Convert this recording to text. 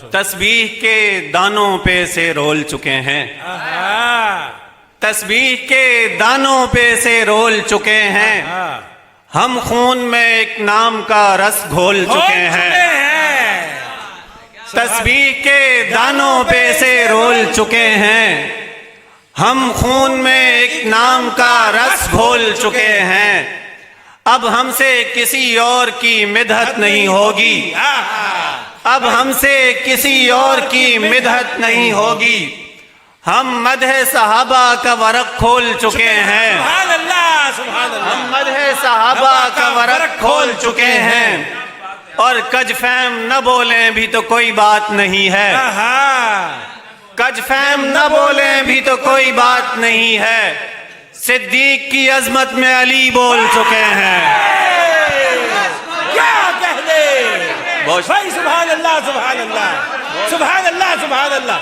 तस्बीह के दानों पे से रोल चुके हैं, तस्बीह के दानों पे से रोल चुके हैं। हम खून में एक नाम का रस घोल चुके हैं। तस्बीह के दानों पे से रोल चुके हैं। हम खून में एक नाम का रस घोल चुके हैं। अब हमसे किसी और की मिदहत नहीं होगी। अब हमसे किसी और की मिदहत नहीं होगी। हम मदह सहाबा का वरक खोल चुके हैं। हम मदह सहाबा का वरक खोल चुके हैं। और कज फैम न बोलें भी तो कोई बात नहीं है। कज फैम न बोलें भी तो कोई बात नहीं है। सिद्दीक की अजमत में अली बोल चुके हैं। क्या कह दे भाई, सुभान अल्लाह, सुभान अल्लाह, सुभान अल्लाह, सुभान अल्लाह।